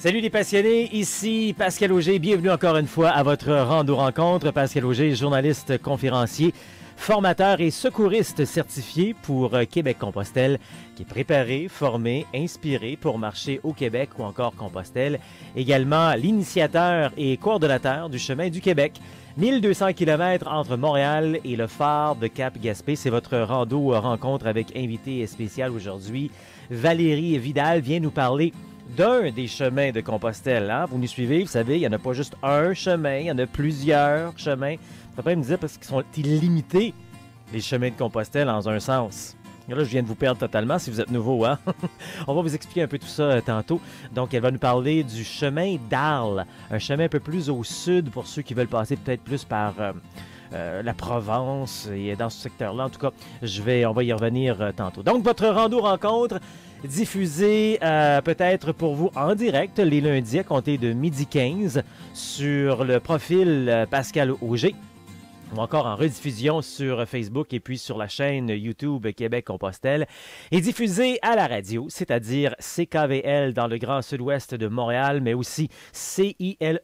Salut les passionnés, ici Pascal Auger. Bienvenue encore une fois à votre rando-rencontre. Pascal Auger, journaliste, conférencier, formateur et secouriste certifié pour Québec-Compostelle, qui est préparé, formé, inspiré pour marcher au Québec ou encore Compostelle. Également l'initiateur et coordonnateur du Chemin du Québec. 1200 km entre Montréal et le phare de Cap-Gaspé. C'est votre rando-rencontre avec invité spécial aujourd'hui. Valérie Vidal vient nous parler d'un des chemins de Compostelle. Hein? Vous nous suivez, vous savez, il n'y en a pas juste un chemin, il y en a plusieurs chemins. Vous pouvez me dire parce qu'ils sont illimités, les chemins de Compostelle, en un sens. Et là, je viens de vous perdre totalement si vous êtes nouveau. Hein? On va vous expliquer un peu tout ça tantôt. Donc, elle va nous parler du chemin d'Arles, un chemin un peu plus au sud pour ceux qui veulent passer peut-être plus par la Provence et dans ce secteur-là. En tout cas, on va y revenir tantôt. Donc, votre rando-rencontre diffusé peut-être pour vous en direct les lundis à compter de 12h15 sur le profil Pascal Auger ou encore en rediffusion sur Facebook et puis sur la chaîne YouTube Québec-Compostelle et diffusé à la radio, c'est-à-dire CKVL dans le Grand Sud-Ouest de Montréal, mais aussi CILE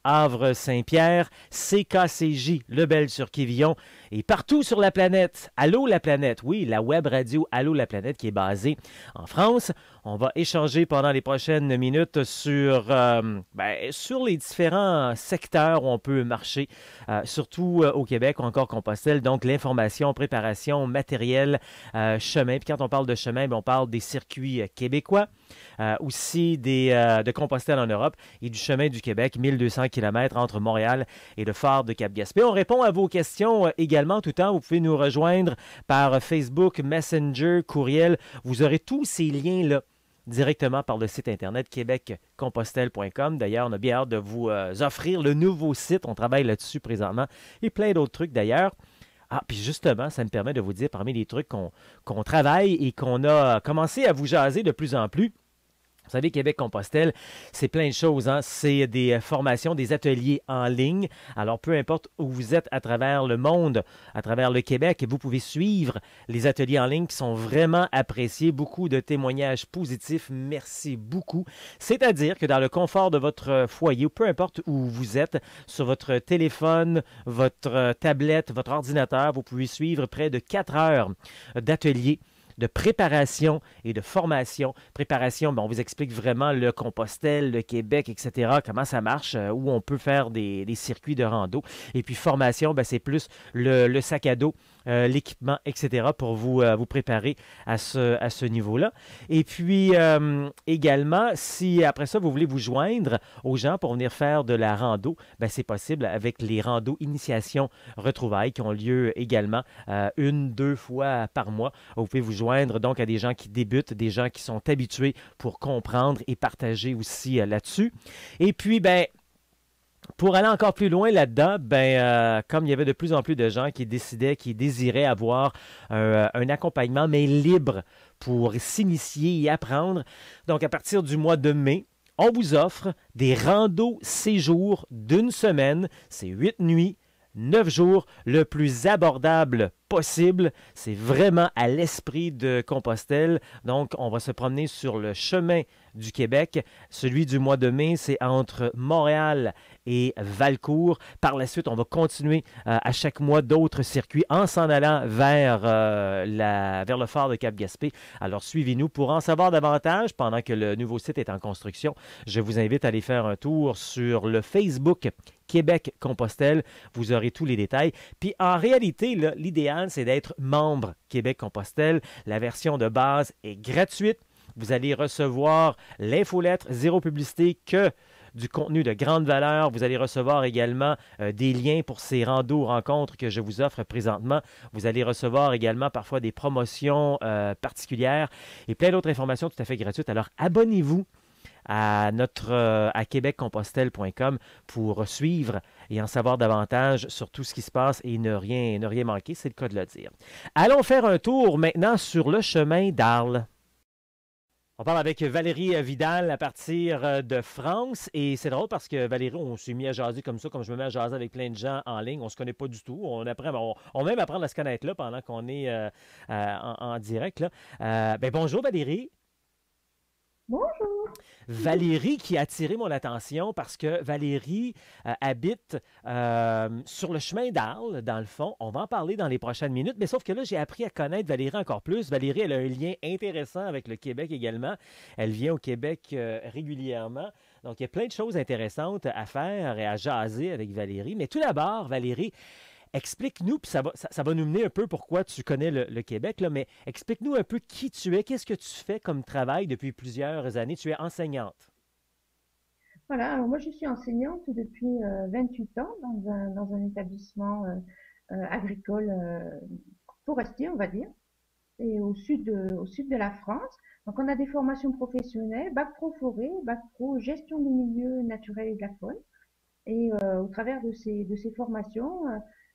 Havre-Saint-Pierre, CKCJ Lebel-sur-Quévillon et partout sur la planète. Allô la planète, oui, la web radio Allô la planète qui est basée en France. On va échanger pendant les prochaines minutes sur les différents secteurs où on peut marcher, surtout au Québec ou encore Compostelle. Donc l'information, préparation, matériel, chemin. Puis quand on parle de chemin, on parle des circuits québécois, aussi de Compostelle en Europe et du chemin du Québec, 1200 km entre Montréal et le phare de Cap-Gaspé. On répond à vos questions également tout le temps. Vous pouvez nous rejoindre par Facebook, Messenger, courriel. Vous aurez tous ces liens-là directement par le site internet québeccompostelle.com. D'ailleurs, on a bien hâte de vous offrir le nouveau site. On travaille là-dessus présentement et plein d'autres trucs d'ailleurs. Ah, puis justement, ça me permet de vous dire parmi les trucs qu'on travaille et qu'on a commencé à vous jaser de plus en plus. Vous savez, Québec-Compostelle, c'est plein de choses. Hein? C'est des formations, des ateliers en ligne. Alors, peu importe où vous êtes à travers le monde, à travers le Québec, vous pouvez suivre les ateliers en ligne qui sont vraiment appréciés. Beaucoup de témoignages positifs. Merci beaucoup. C'est-à-dire que dans le confort de votre foyer, ou peu importe où vous êtes, sur votre téléphone, votre tablette, votre ordinateur, vous pouvez suivre près de 4 heures d'ateliers de préparation et de formation. Préparation, on vous explique vraiment le Compostelle, le Québec, etc., comment ça marche, où on peut faire des circuits de rando. Et puis formation, c'est plus le sac à dos, l'équipement, etc., pour vous préparer à ce niveau-là. Et puis également, si après ça, vous voulez vous joindre aux gens pour venir faire de la rando, c'est possible avec les randos initiation retrouvailles qui ont lieu également 1-2 fois par mois. Vous pouvez vous joindre donc à des gens qui débutent, des gens qui sont habitués pour comprendre et partager aussi là-dessus. Et puis, pour aller encore plus loin là-dedans, comme il y avait de plus en plus de gens qui désiraient avoir un accompagnement, mais libre pour s'initier et apprendre. Donc, à partir du mois de mai, on vous offre des randos séjours d'une semaine. C'est 8 nuits, 9 jours, le plus abordable possible. C'est vraiment à l'esprit de Compostelle. Donc, on va se promener sur le chemin du Québec. Celui du mois de mai, c'est entre Montréal et Valcourt. Par la suite, on va continuer à chaque mois d'autres circuits en s'en allant vers le phare de Cap-Gaspé. Alors, suivez-nous pour en savoir davantage pendant que le nouveau site est en construction. Je vous invite à aller faire un tour sur le Facebook Québec-Compostelle. Vous aurez tous les détails. Puis, en réalité, là, l'idéal, c'est d'être membre Québec-Compostelle. La version de base est gratuite. Vous allez recevoir l'infolettre, zéro publicité, que du contenu de grande valeur. Vous allez recevoir également des liens pour ces rencontres que je vous offre présentement. Vous allez recevoir également parfois des promotions particulières et plein d'autres informations tout à fait gratuites. Alors, abonnez-vous à québeccompostelle.com pour suivre et en savoir davantage sur tout ce qui se passe et ne rien manquer, c'est le cas de le dire. Allons faire un tour maintenant sur le chemin d'Arles. On parle avec Valérie Vidal à partir de France et c'est drôle parce que Valérie, on s'est mis à jaser comme ça, comme je me mets à jaser avec plein de gens en ligne. On se connaît pas du tout. On même apprendre à se connaître là pendant qu'on est en direct. Là. Bonjour Valérie. Bonjour. Valérie qui a attiré mon attention parce que Valérie habite sur le chemin d'Arles, dans le fond. On va en parler dans les prochaines minutes, mais sauf que là, j'ai appris à connaître Valérie encore plus. Valérie, elle a un lien intéressant avec le Québec également. Elle vient au Québec régulièrement. Donc, il y a plein de choses intéressantes à faire et à jaser avec Valérie. Mais tout d'abord, Valérie, explique-nous, puis ça va nous mener un peu pourquoi tu connais le Québec, là, mais explique-nous un peu qui tu es, qu'est-ce que tu fais comme travail depuis plusieurs années. Tu es enseignante. Voilà, alors moi je suis enseignante depuis 28 ans dans un établissement agricole forestier, on va dire, et au sud de la France. Donc on a des formations professionnelles, bac pro forêt, bac pro gestion des milieux naturels et de la faune. Et au travers de ces formations,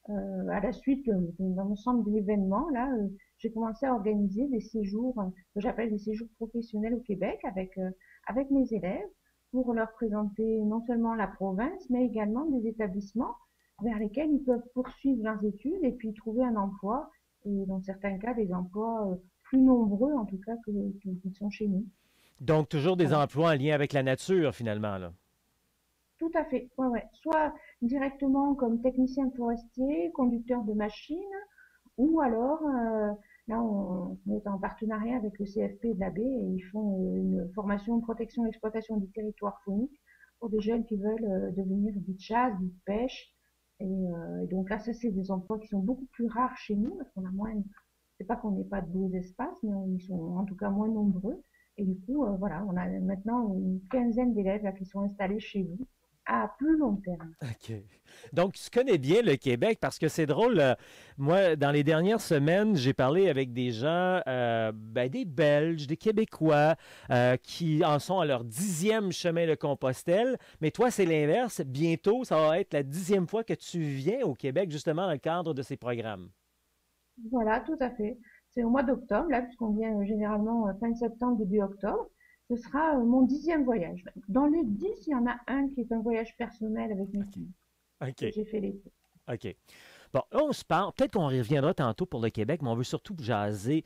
à la suite d'un ensemble d'événements, là, j'ai commencé à organiser des séjours que j'appelle des séjours professionnels au Québec avec mes élèves pour leur présenter non seulement la province, mais également des établissements vers lesquels ils peuvent poursuivre leurs études et puis trouver un emploi, et dans certains cas des emplois plus nombreux en tout cas qu'ils sont chez nous. Donc, toujours des Voilà. emplois en lien avec la nature, finalement, là. Tout à fait, ouais, ouais. Soit directement comme technicien forestier, conducteur de machine, ou alors là on est en partenariat avec le CFP de la baie et ils font une formation de protection et exploitation du territoire faunique pour des jeunes qui veulent devenir guide chasse, guide pêche. Et donc là, ça c'est des emplois qui sont beaucoup plus rares chez nous parce qu'on a moins, c'est pas qu'on n'ait pas de beaux espaces, mais ils sont en tout cas moins nombreux. Et du coup, voilà, on a maintenant une quinzaine d'élèves là qui sont installés chez nous à plus long terme. OK. Donc, tu connais bien le Québec parce que c'est drôle. Moi, dans les dernières semaines, j'ai parlé avec des gens, ben, des Belges, des Québécois, qui en sont à leur 10e chemin de Compostelle. Mais toi, c'est l'inverse. Bientôt, ça va être la 10e fois que tu viens au Québec, justement, dans le cadre de ces programmes. Voilà, tout à fait. C'est au mois d'octobre, là, puisqu'on vient généralement fin septembre, début octobre. Ce sera mon 10e voyage. Dans les 10, il y en a un qui est un voyage personnel avec mes OK. filles, que OK. j'ai fait l'été. OK. Bon, là, on se parle. Peut-être qu'on reviendra tantôt pour le Québec, mais on veut surtout jaser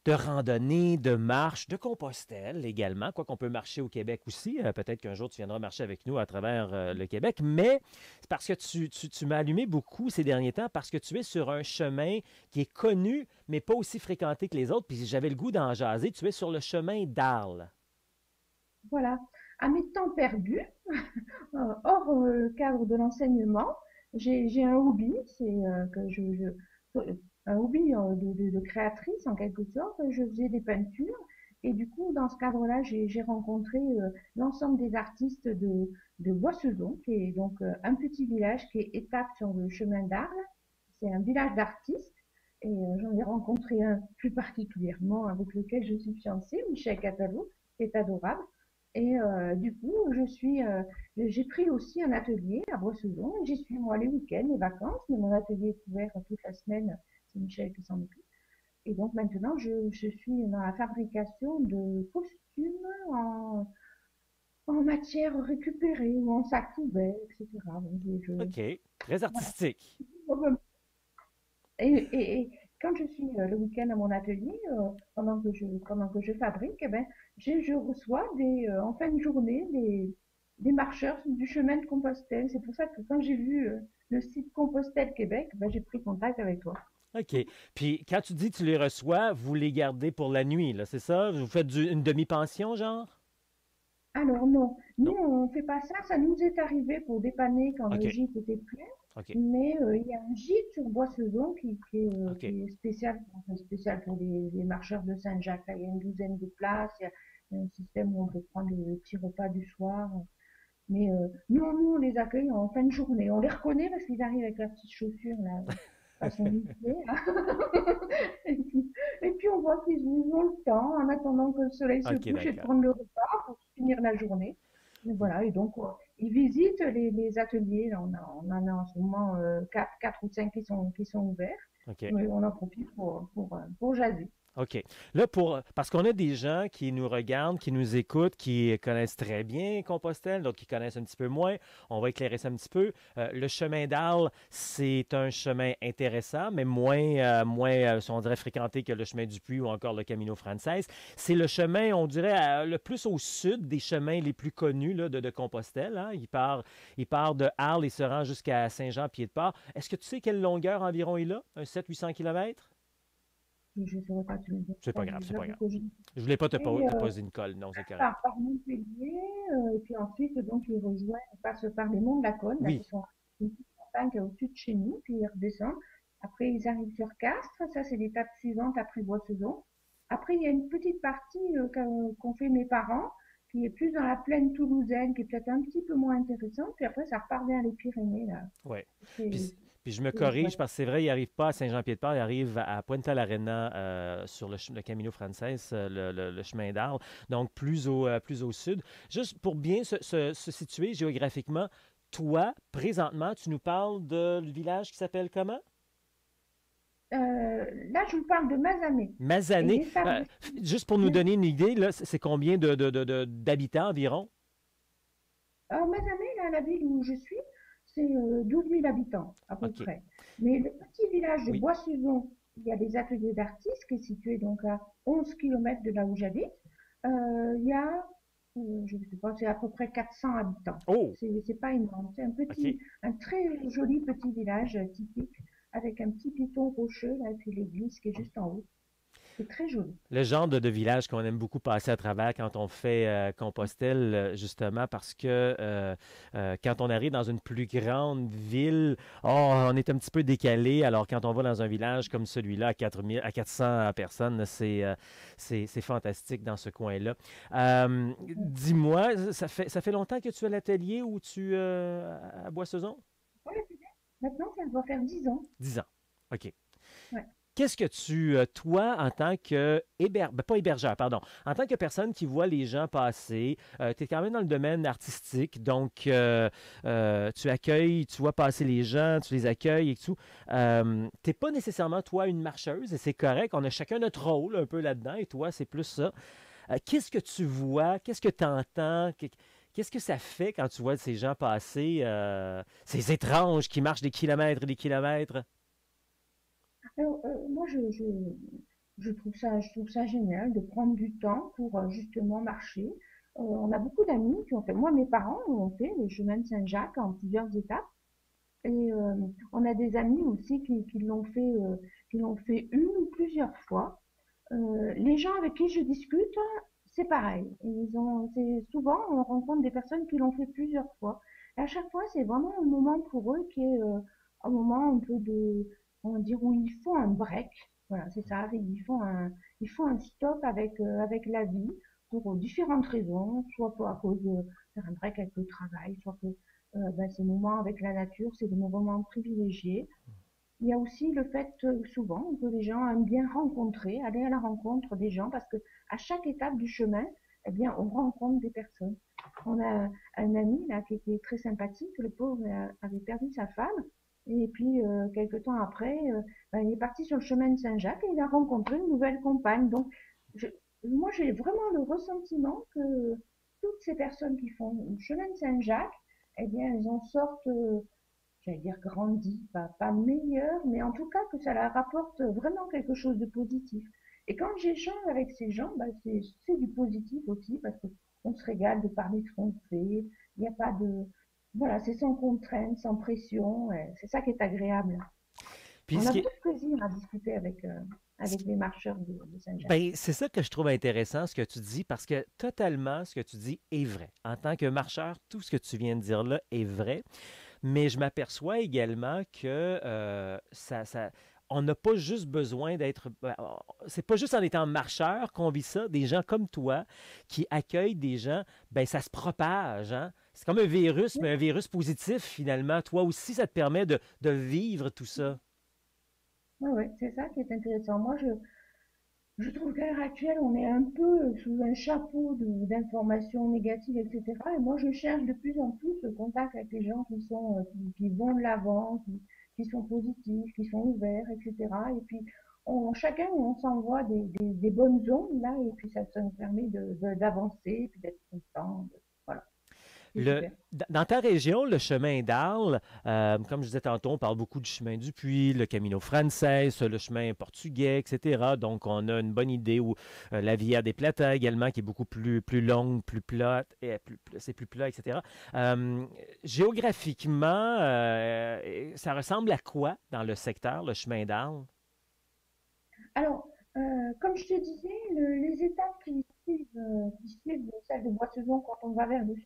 de randonnée, de marche, de Compostelle également, quoi qu'on peut marcher au Québec aussi. Peut-être qu'un jour tu viendras marcher avec nous à travers le Québec, mais c'est parce que tu m'as allumé beaucoup ces derniers temps parce que tu es sur un chemin qui est connu, mais pas aussi fréquenté que les autres, puis j'avais le goût d'en jaser. Tu es sur le chemin d'Arles. Voilà. À mes temps perdus, hors cadre de l'enseignement, j'ai un hobby, c'est un hobby de créatrice en quelque sorte. Je faisais des peintures et du coup, dans ce cadre-là, j'ai rencontré l'ensemble des artistes de Boissezon, qui est donc un petit village qui est étape sur le chemin d'Arles. C'est un village d'artistes et j'en ai rencontré un plus particulièrement avec lequel je suis fiancée, Michel Catalot, qui est adorable. Et du coup, j'ai pris aussi un atelier à Boissezon. J'y suis moi les week-ends, les vacances, mais mon atelier est ouvert toute la semaine. C'est Michel qui s'en occupe. Et donc maintenant, je suis dans la fabrication de costumes en matière récupérée ou en sac poubelle, etc. Donc, OK. Très voilà. artistique. Et quand je suis le week-end à mon atelier, pendant que je fabrique, eh ben, je reçois en fin de journée des marcheurs du chemin de Compostelle. C'est pour ça que quand j'ai vu le site Compostelle Québec, ben, j'ai pris contact avec toi. OK. Puis quand tu dis que tu les reçois, vous les gardez pour la nuit, là, c'est ça? Vous faites une demi-pension, genre? Alors non, nous Non. on fait pas ça. Ça nous est arrivé pour dépanner quand le OK. gîte était plein. OK. Mais il y a un gîte sur Boissezon OK. qui est spécial, enfin, spécial pour les marcheurs de Saint-Jacques. Là, il y a une douzaine de places. Il y a un système où on peut prendre le petit repas du soir. Mais nous, on les accueille en fin de journée. On les reconnaît parce qu'ils arrivent avec leurs petites chaussures là, façon lycée. Et puis on voit qu'ils ont le temps en attendant que le soleil se OK, couche et de d'accord. prendre le repas pour finir la journée. Et voilà, et donc ils visitent les ateliers. Là, on en a en ce moment quatre ou cinq qui sont ouverts. OK. Mais on en profite pour jaser. OK. Là, parce qu'on a des gens qui nous regardent, qui nous écoutent, qui connaissent très bien Compostelle, d'autres qui connaissent un petit peu moins. On va éclairer ça un petit peu. Le chemin d'Arles, c'est un chemin intéressant, mais si on dirait, fréquenté que le chemin du Puy ou encore le Camino Frances. C'est le chemin, on dirait, le plus au sud des chemins les plus connus là, de Compostelle, hein. Il part de Arles et se rend jusqu'à Saint-Jean-Pied-de-Port. Est-ce que tu sais quelle longueur environ il a? Un 700-800 km? Je ne saurais pas te le dire. C'est pas grave, c'est pas J'avoue grave. que je Je voulais pas et, te poser une colle. Non, c'est correct. par Montpellier, et puis ensuite, donc, ils passent par les monts de la Cône, là, qui Oui, sont une petite montagne qui est au-dessus de chez nous, puis ils redescendent. Après, ils arrivent sur Castres, ça, c'est l'étape suivante après Boissezon. Après, il y a une petite partie qu'ont fait mes parents, qui est plus dans la plaine toulousaine, qui est peut-être un petit peu moins intéressante, puis après, ça repart vers les Pyrénées, là. oui. C'est Puis, puis je me c'est corrige chouette. parce que c'est vrai, il n'arrive pas à Saint-Jean-Pied-de-Port, il arrive à Puente l'Arena sur le Camino Frances, le chemin d'Arles, donc plus au sud. Juste pour bien se situer géographiquement, toi, présentement, tu nous parles de le village qui s'appelle comment? Là, je vous parle de Mazamet et Mazané. des sables de Juste pour nous Chine. donner une idée, là, c'est combien d'habitants environ? Alors, Mazamet, là, la ville où je suis, c'est 12 000 habitants, à peu OK. près. Mais le petit village de Oui, Boissezon, il y a des ateliers d'artistes qui est situé donc à 11 kilomètres de là où j'habite. Il y a, je sais pas, c'est à peu près 400 habitants. oh, C'est pas énorme. C'est OK. un très joli petit village typique avec un petit piton rocheux, là, et puis l'église qui est juste en haut. C'est très joli. Le genre de village qu'on aime beaucoup passer à travers quand on fait Compostelle, justement, parce que quand on arrive dans une plus grande ville, oh, on est un petit peu décalé. Alors, quand on va dans un village comme celui-là, à 4000, à 400 personnes, c'est fantastique dans ce coin-là. Dis-moi, ça fait longtemps que tu es à l'atelier ou à Boissezon? Ouais, maintenant, ça doit faire 10 ans. 10 ans. OK. Ouais. Qu'est-ce que toi, en tant que pas hébergeur, pardon, en tant que personne qui voit les gens passer, tu es quand même dans le domaine artistique, donc tu accueilles, tu vois passer les gens, tu les accueilles et tout. T'es pas nécessairement, toi, une marcheuse, et c'est correct, on a chacun notre rôle un peu là-dedans, et toi, c'est plus ça. Qu'est-ce que tu vois? Qu'est-ce que tu entends? Qu'est-ce que ça fait quand tu vois ces gens passer, ces étranges qui marchent des kilomètres et des kilomètres? Alors, moi, je trouve ça génial de prendre du temps pour justement marcher. On a beaucoup d'amis qui ont fait, moi, mes parents ont fait le chemin de Saint-Jacques en plusieurs étapes. Et on a des amis aussi qui l'ont fait une ou plusieurs fois. Les gens avec qui je discute, c'est pareil. C'est souvent, on rencontre des personnes qui l'ont fait plusieurs fois. Et à chaque fois, c'est vraiment un moment pour eux qui est un moment un peu on va dire, où ils font un break. Voilà, c'est ça. Ils font un stop avec la vie pour différentes raisons, soit pour à cause de faire un break avec le travail, soit que ces moments avec la nature, c'est des moments privilégiés. Il y a aussi le fait souvent que les gens aiment bien rencontrer, aller à la rencontre des gens parce que à chaque étape du chemin, eh bien, on rencontre des personnes. On a un ami là qui était très sympathique, le pauvre avait perdu sa femme et puis quelque temps après, il est parti sur le chemin de Saint-Jacques et il a rencontré une nouvelle compagne. Donc, je, moi, j'ai vraiment le ressentiment que toutes ces personnes qui font le chemin de Saint-Jacques, eh bien, elles en sortent j'allais dire grandi, pas meilleur, mais en tout cas que ça leur rapporte vraiment quelque chose de positif. Et quand j'échange avec ces gens, c'est du positif aussi, parce que on se régale de parler de ce qu'on fait, il n'y a pas de, voilà, c'est sans contrainte, sans pression, c'est ça qui est agréable. Puis On ce a qui beaucoup est, de plaisir à discuter ce avec les marcheurs de Saint-Jacques. Ben, c'est ça que je trouve intéressant, ce que tu dis, parce que totalement ce que tu dis est vrai. En tant que marcheur, tout ce que tu viens de dire là est vrai, mais je m'aperçois également que on n'a pas juste besoin d'être. C'est pas juste en étant marcheur qu'on vit ça. Des gens comme toi qui accueillent des gens, ben ça se propage, hein? C'est comme un virus, Oui, mais un virus positif finalement. Toi aussi, ça te permet de vivre tout ça. oui, oui, c'est ça qui est intéressant. Je trouve qu'à l'heure actuelle, on est un peu sous un chapeau d'informations négatives, etc. Et moi, je cherche de plus en plus le contact avec les gens qui vont de l'avant, qui sont positifs, qui sont ouverts, etc. Et puis, chacun, on s'envoie des bonnes ondes, là, et puis ça nous permet d'avancer, puis d'être content. Voilà, c'est super. Dans ta région, le chemin d'Arles, comme je disais tantôt, on parle beaucoup du chemin du Puy, le Camino Frances, le chemin portugais, etc. Donc, on a une bonne idée où la Via des Plata également, qui est beaucoup plus longue, plus plate, et c'est plus plat, etc. Géographiquement, ça ressemble à quoi dans le secteur, le chemin d'Arles? Alors, comme je te disais, les étapes qui suivent celle de Boissezon quand on va vers le sud,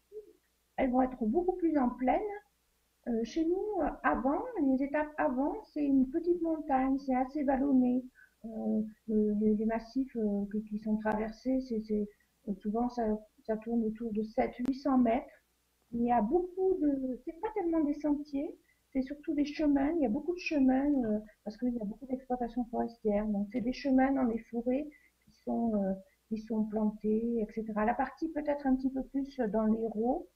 elles vont être beaucoup plus en plaine. Chez nous, avant, les étapes avant, c'est une petite montagne, c'est assez vallonné. Les massifs qui sont traversés, souvent ça tourne autour de 700-800 mètres. Il y a c'est pas tellement des sentiers, c'est surtout des chemins. Il y a beaucoup de chemins parce qu'il y a beaucoup d'exploitation forestière. Donc c'est des chemins dans les forêts qui sont, euh, qui sont plantés, etc. La partie peut-être un petit peu plus dans l'Hérault,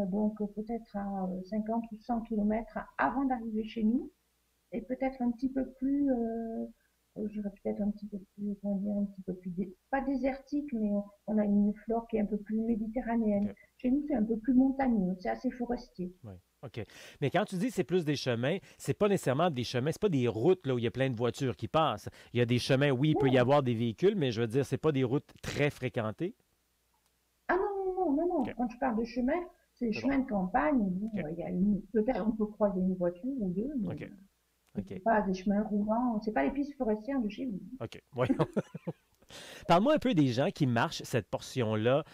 donc peut-être à 50 ou 100 kilomètres avant d'arriver chez nous, et peut-être un petit peu plus, je dirais peut-être un petit peu plus, comment dire, un petit peu plus, pas désertique, mais on a une flore qui est un peu plus méditerranéenne. OK. Chez nous, c'est un peu plus montagneux, c'est assez forestier. Oui. OK. Mais quand tu dis que c'est plus des chemins, c'est pas nécessairement des chemins, c'est pas des routes là, où il y a plein de voitures qui passent. Il y a des chemins, oui, il peut y Non, avoir des véhicules, mais je veux dire, c'est pas des routes très fréquentées. ah non, non, non, non, non. OK. Quand je parle de chemin, c'est des C'est bon. chemins de campagne. Bon, OK. peut-être on peut croiser une voiture ou deux, mais OK. c'est OK. pas des chemins roulants, c'est pas les pistes forestières de chez vous. OK. Voyons. Parle-moi un peu des gens qui marchent cette portion-là.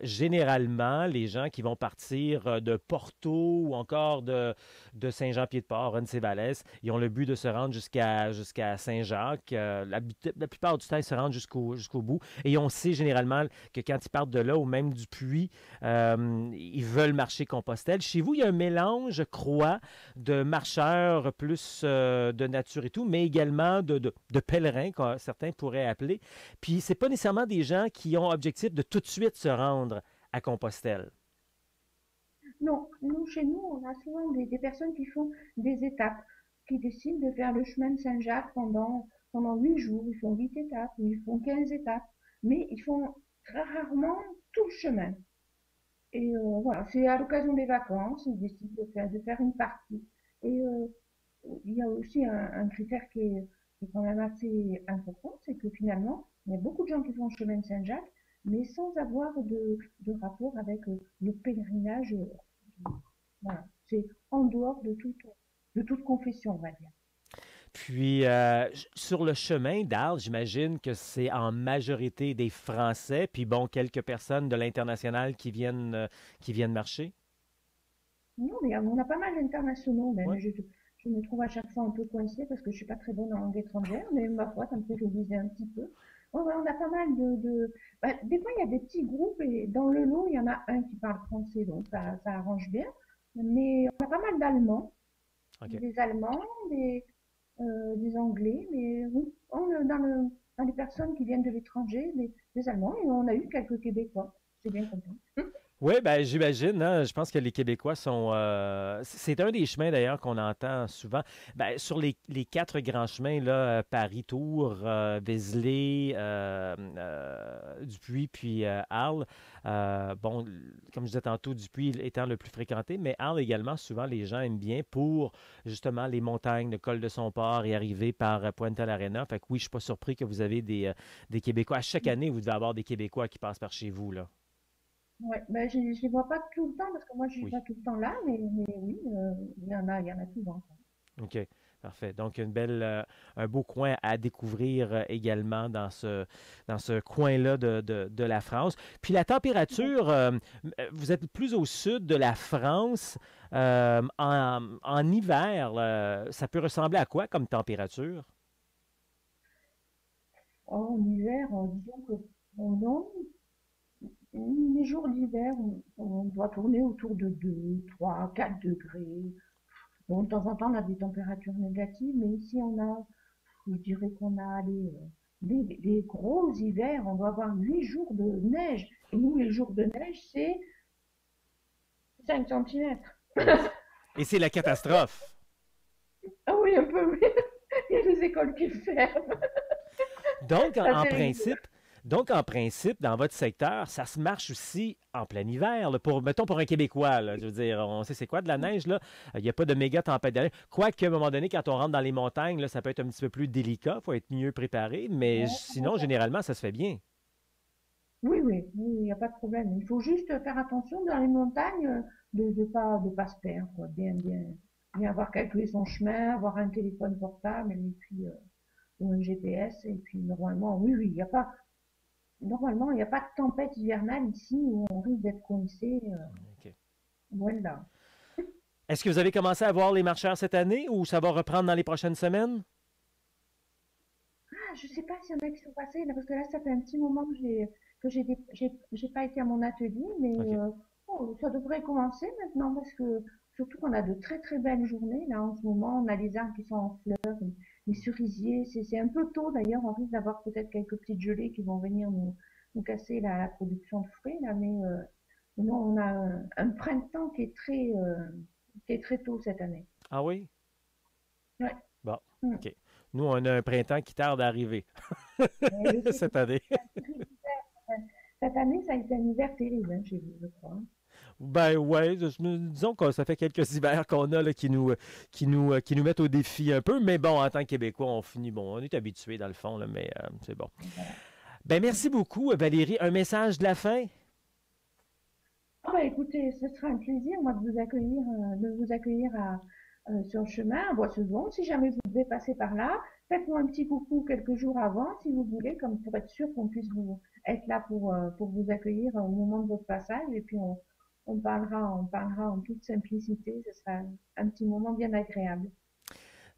Généralement, les gens qui vont partir de Porto ou encore de Saint-Jean-Pied-de-Port, Roncesvalles, ils ont le but de se rendre jusqu'à Saint-Jacques. La plupart du temps, ils se rendent jusqu'au bout. Et on sait généralement que quand ils partent de là ou même du puits, ils veulent marcher Compostelle. Chez vous, il y a un mélange, je crois, de marcheurs plus de nature et tout, mais également de pèlerins, que certains pourraient appeler. Puis c'est pas nécessairement des gens qui ont objectif de tout de suite se rendre à Compostelle. Non, nous, chez nous, on a souvent des personnes qui font des étapes, qui décident de faire le chemin de Saint-Jacques pendant 8 jours. Ils font 8 étapes, ou ils font 15 étapes, mais ils font très rarement tout le chemin. Et voilà, c'est à l'occasion des vacances, ils décident de faire une partie. Et il y a aussi un critère qui est quand même assez important, c'est que finalement, il y a beaucoup de gens qui font le chemin de Saint-Jacques, mais sans avoir de rapport avec le pèlerinage. Voilà, c'est en dehors de toute confession, on va dire. Puis sur le chemin d'Arles, j'imagine que c'est en majorité des Français, puis bon, quelques personnes de l'international qui viennent marcher. Non, mais on a pas mal d'internationaux, Ouais. même. Je me trouve à chaque fois un peu coincée parce que je suis pas très bonne en langue étrangère, mais ma foi, ça me fait réviser un petit peu. Ouais, ouais, on a pas mal bah, des fois, il y a des petits groupes et dans le lot, il y en a un qui parle français, donc ça arrange bien. Mais on a pas mal d'Allemands, OK. des Allemands, des Anglais, mais oui, dans les personnes qui viennent de l'étranger, des Allemands, et on a eu quelques Québécois. C'est bien content. Oui, ben, j'imagine, hein. Je pense que les Québécois sont. C'est un des chemins d'ailleurs qu'on entend souvent. Ben, sur les quatre grands chemins, là, Paris, Tours, Vézelay, Dupuis, puis Arles. Bon, comme je disais tantôt, Dupuis étant le plus fréquenté, mais Arles également, souvent les gens aiment bien pour justement les montagnes, le col de son port et arriver par Puente l'Arena. Fait que oui, je suis pas surpris que vous avez des Québécois. À chaque année, vous devez avoir des Québécois qui passent par chez vous, là. Ouais, ben, je les vois pas tout le temps parce que moi je suis Oui. pas tout le temps là, mais oui, il y en a souvent. OK, parfait. Donc, un beau coin à découvrir également dans ce coin-là de la France. Puis la température, vous êtes plus au sud de la France. En hiver, ça peut ressembler à quoi comme température? En hiver, disons que non, les jours d'hiver, on doit tourner autour de 2, 3, 4 degrés. Bon, de temps en temps, on a des températures négatives, mais ici, je dirais qu'on a des gros hivers, on doit avoir 8 jours de neige. Et nous, les jours de neige, c'est 5 centimètres. Oui. Et c'est la catastrophe. Ah oui, un peu, oui. Il y a des écoles qui ferment. Donc, Ça, en c'est rigolo. principe, donc, en principe, dans votre secteur, ça se marche aussi en plein hiver. Là, mettons pour un Québécois, là, je veux dire, on sait c'est quoi de la neige, là. Il n'y a pas de méga tempête de neige. Quoique, à un moment donné, quand on rentre dans les montagnes, là, ça peut être un petit peu plus délicat, il faut être mieux préparé, mais sinon, généralement, ça se fait bien. Oui, oui, oui, il n'y a pas de problème. Il faut juste faire attention dans les montagnes de pas se perdre, quoi. Bien avoir calculé son chemin, avoir un téléphone portable et puis ou un GPS et puis normalement, oui, oui, il n'y a pas, normalement, il n'y a pas de tempête hivernale ici où on risque d'être coincé, OK. loin de là. Est-ce que vous avez commencé à voir les marcheurs cette année ou ça va reprendre dans les prochaines semaines? Ah, je sais pas s'il y en a qui sont passés, là, parce que là, ça fait un petit moment que j'ai pas été à mon atelier, mais OK. oh, ça devrait commencer maintenant, parce que surtout qu'on a de très très belles journées, là, en ce moment, on a les arbres qui sont en fleurs, les cerisiers, c'est un peu tôt d'ailleurs, on risque d'avoir peut-être quelques petites gelées qui vont venir nous casser la production de fruits, là, mais non, on a un printemps qui est très tôt cette année. Ah oui? Ouais. Bon, Mm. OK. Nous, on a un printemps qui tarde à arriver Et je sais que cette année. cette année, ça a été un hiver terrible, hein, chez vous, je crois. Ben ouais, disons que ça fait quelques hivers qu'on a là, qui nous mettent au défi un peu, mais bon, en tant que Québécois, on finit, bon, on est habitué dans le fond, là, mais c'est bon. Voilà. Ben merci beaucoup, Valérie. Un message de la fin? Ah bah écoutez, ce sera un plaisir, moi, de vous accueillir sur le chemin à Boissezon. Si jamais vous devez passer par là, faites-moi un petit coucou quelques jours avant, si vous voulez, comme pour être sûr qu'on puisse être là pour vous accueillir au moment de votre passage. Et puis on parlera en toute simplicité. Ce sera un petit moment bien agréable.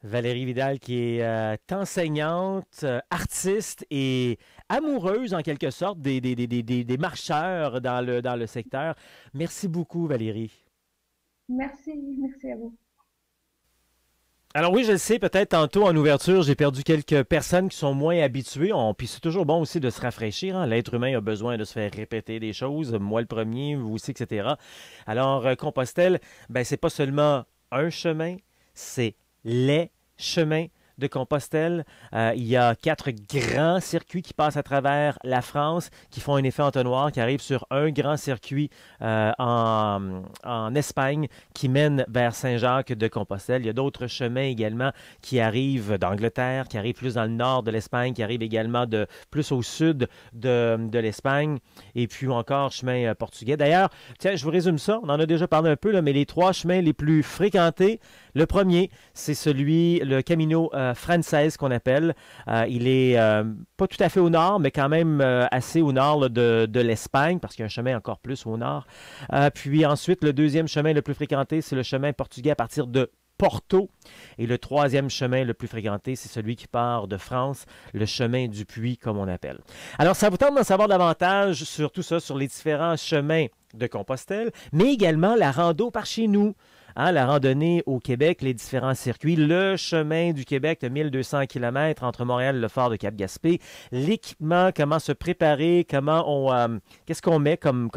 Valérie Vidal, qui est enseignante, artiste et amoureuse en quelque sorte des marcheurs dans le secteur. Merci beaucoup, Valérie. Merci, merci à vous. Alors oui, je le sais, peut-être tantôt en ouverture, j'ai perdu quelques personnes qui sont moins habituées. Puis c'est toujours bon aussi de se rafraîchir, hein. L'être humain a besoin de se faire répéter des choses, moi le premier, vous aussi, etc. Alors, Compostelle, ben c'est pas seulement un chemin, c'est les chemins de Compostelle. Il y a 4 grands circuits qui passent à travers la France, qui font un effet entonnoir, qui arrivent sur un grand circuit en Espagne, qui mène vers Saint-Jacques de Compostelle. Il y a d'autres chemins également qui arrivent d'Angleterre, qui arrivent plus dans le nord de l'Espagne, qui arrivent également plus au sud de l'Espagne, et puis encore chemin portugais. D'ailleurs, tiens, je vous résume ça, on en a déjà parlé un peu, là, mais les 3 chemins les plus fréquentés, le premier, c'est le Camino Frances qu'on appelle. Il est pas tout à fait au nord, mais quand même assez au nord là, de l'Espagne, parce qu'il y a un chemin encore plus au nord. Puis ensuite, le deuxième chemin le plus fréquenté, c'est le chemin portugais à partir de Porto. Et le troisième chemin le plus fréquenté, c'est celui qui part de France, le chemin du Puy, comme on appelle. Alors, ça vous tente d'en savoir davantage sur tout ça, sur les différents chemins de Compostelle, mais également la rando par chez nous. Hein, la randonnée au Québec, les différents circuits, le chemin du Québec de 1200 km entre Montréal et le Fort de Cap-Gaspé, l'équipement, comment se préparer, qu'est-ce qu'on met comme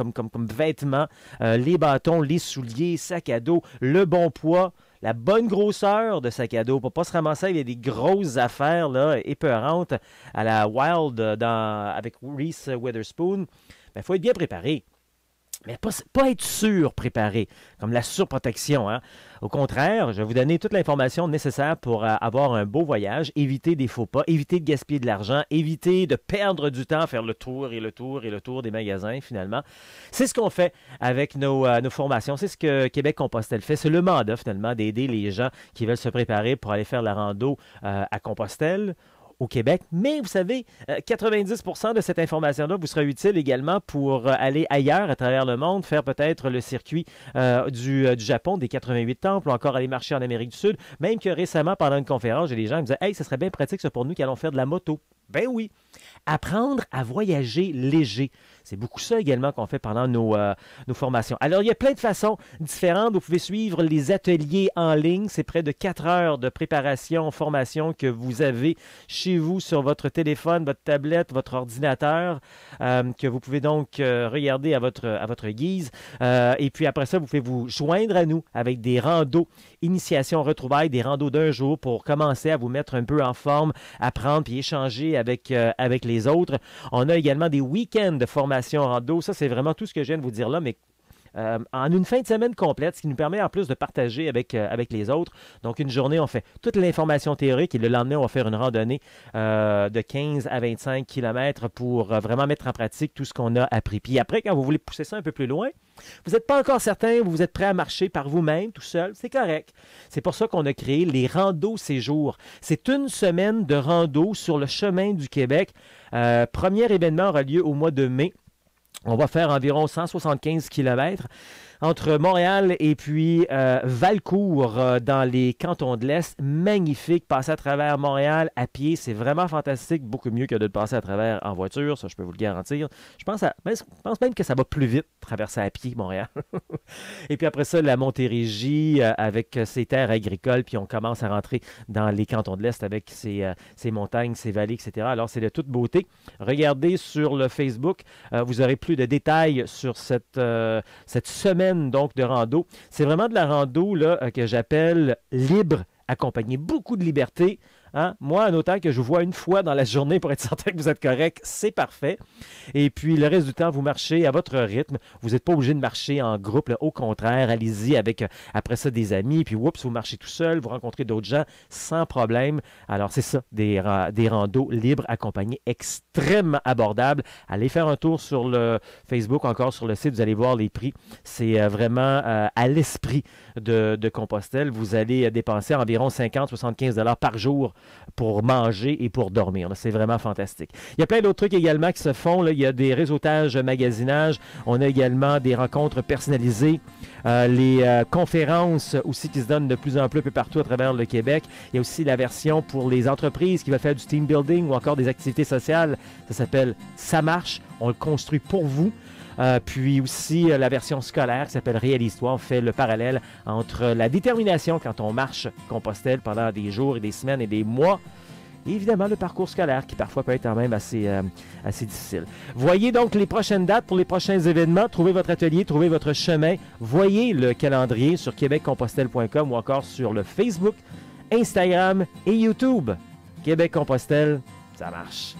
vêtements, les bâtons, les souliers, sac à dos, le bon poids, la bonne grosseur de sac à dos pour pas se ramasser avec des grosses affaires là, épeurantes à la Wild avec Reese Witherspoon. Il faut être bien préparé. Mais pas être surpréparé, comme la surprotection. Hein? Au contraire, je vais vous donner toute l'information nécessaire pour avoir un beau voyage, éviter des faux pas, éviter de gaspiller de l'argent, éviter de perdre du temps à faire le tour et le tour et le tour des magasins, finalement. C'est ce qu'on fait avec nos formations. C'est ce que Québec Compostelle fait. C'est le mandat, finalement, d'aider les gens qui veulent se préparer pour aller faire la rando à Compostelle au Québec. Mais vous savez, 90% de cette information-là vous sera utile également pour aller ailleurs à travers le monde, faire peut-être le circuit du Japon, des 88 temples, ou encore aller marcher en Amérique du Sud. Même que récemment, pendant une conférence, j'ai des gens qui me disaient « Hey, ce serait bien pratique ça pour nous qui allons faire de la moto. » Ben oui. Apprendre à voyager léger. C'est beaucoup ça également qu'on fait pendant nos formations. Alors, il y a plein de façons différentes. Vous pouvez suivre les ateliers en ligne. C'est près de 4 heures de préparation, formation que vous avez chez vous sur votre téléphone, votre tablette, votre ordinateur, que vous pouvez donc regarder à votre guise. Et puis après ça, vous pouvez vous joindre à nous avec des randos, initiation, retrouvailles, des randos d'un jour pour commencer à vous mettre un peu en forme, apprendre puis échanger avec les autres. On a également des week-ends de formation rando. Ça, c'est vraiment tout ce que je viens de vous dire là, mais en une fin de semaine complète, ce qui nous permet en plus de partager avec les autres. Donc, une journée, on fait toute l'information théorique et le lendemain, on va faire une randonnée de 15 à 25 km pour vraiment mettre en pratique tout ce qu'on a appris. Puis après, quand vous voulez pousser ça un peu plus loin, vous n'êtes pas encore certain, vous êtes prêt à marcher par vous-même, tout seul, c'est correct. C'est pour ça qu'on a créé les randos séjours. C'est une semaine de rando sur le chemin du Québec. Premier événement aura lieu au mois de mai. On va faire environ 175 km entre Montréal et puis Valcourt dans les cantons de l'Est. Magnifique, passer à travers Montréal à pied, c'est vraiment fantastique, beaucoup mieux que de le passer à travers en voiture, ça je peux vous le garantir. Je pense même que ça va plus vite traverser à pied Montréal. Et puis après ça, la Montérégie avec ses terres agricoles, puis on commence à rentrer dans les cantons de l'Est avec ses montagnes, ses vallées, etc. Alors c'est de toute beauté. Regardez sur le Facebook, vous aurez plus de détails sur cette semaine donc de rando. C'est vraiment de la rando là, que j'appelle libre, accompagnée. Beaucoup de liberté. Hein? Moi, en autant que je vous vois une fois dans la journée pour être certain que vous êtes correct, c'est parfait. Et puis, le reste du temps, vous marchez à votre rythme. Vous n'êtes pas obligé de marcher en groupe. Là. Au contraire, allez-y avec, après ça, des amis. Puis, oups, vous marchez tout seul. Vous rencontrez d'autres gens sans problème. Alors, c'est ça, des randos libres, accompagnés, extrêmement abordables. Allez faire un tour sur le Facebook, encore sur le site. Vous allez voir les prix. C'est vraiment à l'esprit de Compostelle. Vous allez dépenser environ 50-75 $ par jour pour manger et pour dormir. C'est vraiment fantastique. Il y a plein d'autres trucs également qui se font. Là. Il y a des réseautages, magasinages. On a également des rencontres personnalisées. Les conférences aussi qui se donnent de plus en plus un peu partout à travers le Québec. Il y a aussi la version pour les entreprises qui veulent faire du team building ou encore des activités sociales. Ça s'appelle « Ça marche ». On le construit pour vous. Puis aussi la version scolaire qui s'appelle Réalise-toi. On fait le parallèle entre la détermination quand on marche Compostelle pendant des jours et des semaines et des mois. Et évidemment, le parcours scolaire qui parfois peut être quand même assez difficile. Voyez donc les prochaines dates pour les prochains événements. Trouvez votre atelier, trouvez votre chemin. Voyez le calendrier sur québeccompostelle.com ou encore sur le Facebook, Instagram et YouTube. Québec Compostelle, ça marche.